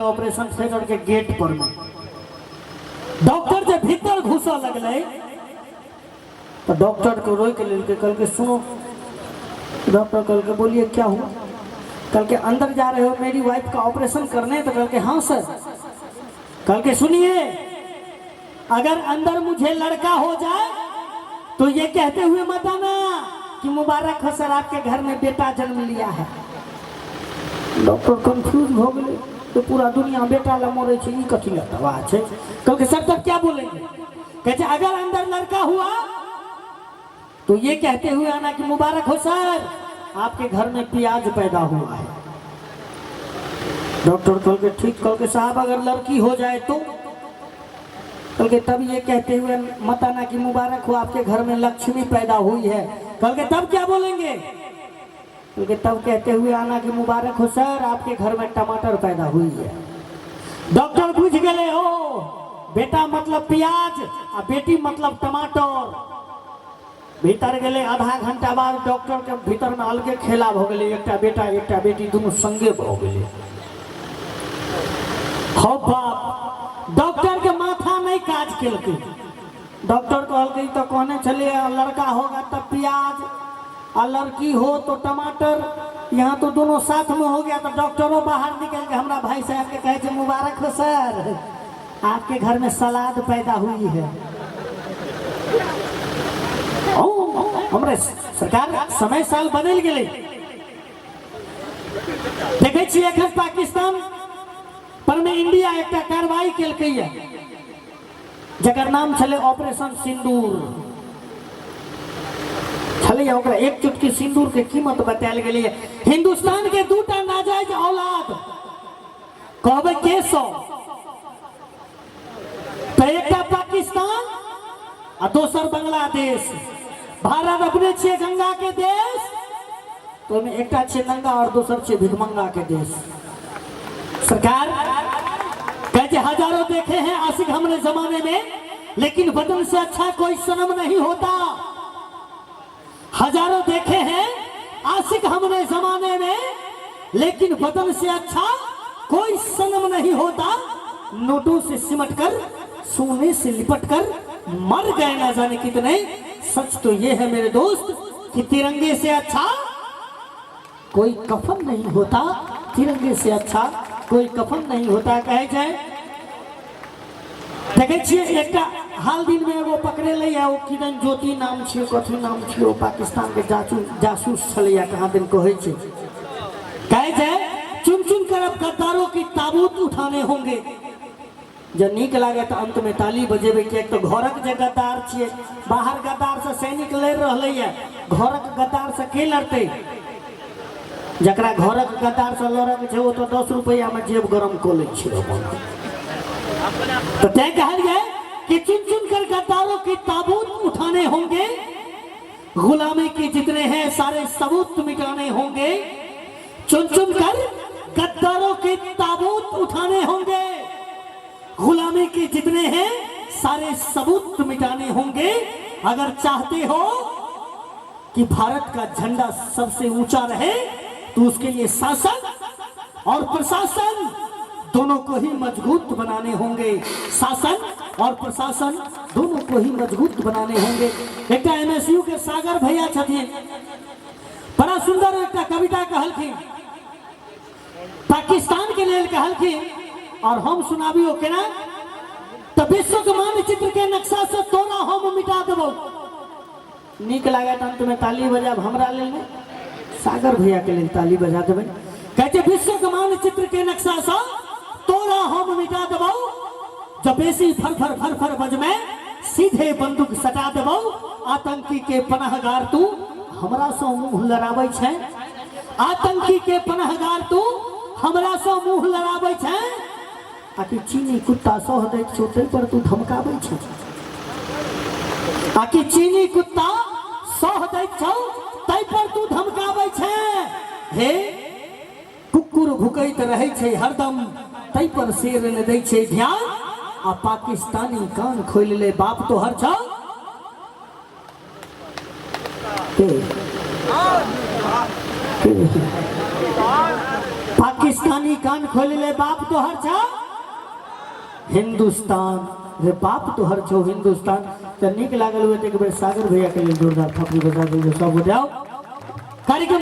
Operation theatre के gate पर में डॉक्टर जब भीतर घुसा लगले तो डॉक्टर को रोक के कल के सुनो। डॉक्टर कल के बोलिए क्या हुआ? कल के अंदर जा रहे हो मेरी वाइफ का ऑपरेशन करने? तो कल के हाँ सर। कल के सुनिए, अगर अंदर मुझे लड़का हो जाए तो ये कहते हुए मत आना कि मुबारक हो सर आपके घर में बेटा जन्म लिया है। डॉक्टर कंफ्यूज हो गए तो पूरा दुनिया बेटा ला मोरे छे ई कथी ला दवा छे। कल के सर तब क्या बोलेंगे? कहते अगर अंदर लड़का हुआ तो ये कहते हुए आना कि मुबारक हो सर आपके घर में प्याज पैदा हुआ है। डॉक्टर कल के ठीक। कल के साहब अगर लड़की हो जाए तो? कल के तब ये कहते हुए मत आना कि मुबारक हो आपके घर में लक्ष्मी पैदा हुई है। कल के तब क्या बोलेंगे? कल के तब कहते हुए आना कि मुबारक हो सर आपके घर में टमाटर पैदा हुई है। डॉक्टर बुझ गए हो बेटा मतलब प्याज और बेटी मतलब टमाटर। भीतर गए आधा घंटा बाद डॉक्टर के भीतर में अलगे खेला हो गए, एकटा बेटा एकटा बेटी दोनों संगे हो गए। हो बाप, डॉक्टर के माथा नहीं काज केलके। डॉक्टर कहल तो कहने चले लड़का होगा तब प्याज और लड़की हो तो टमाटर, यहाँ तो दोनों साथ में हो गया। तो डॉक्टरों बाहर निकल के हमारा भाई साहब के कहे मुबारक हो सर आपके घर में सलाद पैदा हुई है। हमारे सरकार समय साल बदल गए। देखे छी एखन पाकिस्तान पर में इंडिया एक कार्रवाई केलकै जकर नाम छले ऑपरेशन सिंदूर छले। ओकरा एक चुटकी सिंदूर के कीमत बतायल गेलै। हिंदुस्तान के दूटा नाजायज औलाद कहबे के सौ तो एकटा पाकिस्तान आ दोसर बांग्लादेश। भारत अपने छे गंगा के देश तो में एकटा छे नंगा और दोसर छे भिखमंगा के देश। सरकार कहते हजारों देखे हैं आशिक हमने जमाने में, लेकिन वतन से अच्छा कोई सनम नहीं होता। हजारों देखे हैं आशिक हमने जमाने में, लेकिन वतन से अच्छा कोई सनम नहीं होता। नोटों से सिमट कर सोने से लिपट कर मर गए ना जाने कितने। सच तो ये है मेरे दोस्त कि तिरंगे से अच्छा कोई कफन नहीं होता। तिरंगे से अच्छा कोई कफन नहीं होता कहे जाए। देखे छिए एकटा हाल दिन में वो पकड़े लिया वो किरण ज्योति नाम छिए, कथी नाम छिए, वो पाकिस्तान के जासूस छलिया कहाँ दिन कहे छे। कहे जाए चुन चुन कर अब गद्दारों की ताबूत उठाने होंगे। जब नीक लागे तो अंत में ताली बजेबे कि एक तो घरक जे गद्दार छिए, बाहर गद्दार से सैनिक लड़ रहले है, घरक गद्दार से के लड़ते? जकरा घरक गद्दार से लड़क छै वो तो 10 रुपया में जेब गरम को ले छै। तो तय कहल गया कि चुन चुन कर गद्दारों की ताबूत उठाने होंगे। गुलामी के जितने हैं सारे सबूत मिटाने होंगे। चुन चुन कर गद्दारों की ताबूत उठाने होंगे। गुलामी के जितने हैं सारे सबूत मिटाने होंगे। अगर चाहते हो कि भारत का झंडा सबसे ऊंचा रहे तो उसके लिए शासन और प्रशासन दोनों को ही मजबूत बनाने होंगे। शासन और प्रशासन दोनों को ही मजबूत बनाने होंगे। एक एमएसयू के सागर भैया छथिन, बड़ा सुंदर एक कविता कहलखिन, पाकिस्तान के लिए कहलखिन और हम सुनाबियो केना। तो विश्व के मानचित्र के नक्शा से तोरा हम मिटा देबो। नीक लागे तो अंत में ताली बजाब हमरा लेल नहीं, सागर भैया के लिए ताली बजा देबे। कहते विश्व के मानचित्र के नक्शा से तोरा हम मिटा देबो। जब बेसी फर फर फर फर बजमे सीधे बंदूक सटा देबो। आतंकी के पनाहगार तू हमरा से मुंह लड़ाबै छै। आतंकी के पनाहगार तू हमरा से मुंह लड़ाबै छै। आकि चीनी कुत्ता सह दै छौ तै पर तू धमकाबै छै। आकि चीनी कुत्ता सह दै छौ तै पर तू धमकाबै छै। हे कुकुर भुकैत रहै छै हरदम तै पर शेर न दै छै ध्यान। आ पाकिस्तानी कान खोल ले बाप तो हर छौ। पाकिस्तान पाकिस्तानी कान खोल ले बाप तो हर छा हिंदुस्तान रे बाप तो हर छो हिंदुस्तान। तो निक लागल हुए तो एक बेर सागर भैया के लिए जोरदार थापड़ी बजा दीजिए सब हो जाओ कार्यक्रम।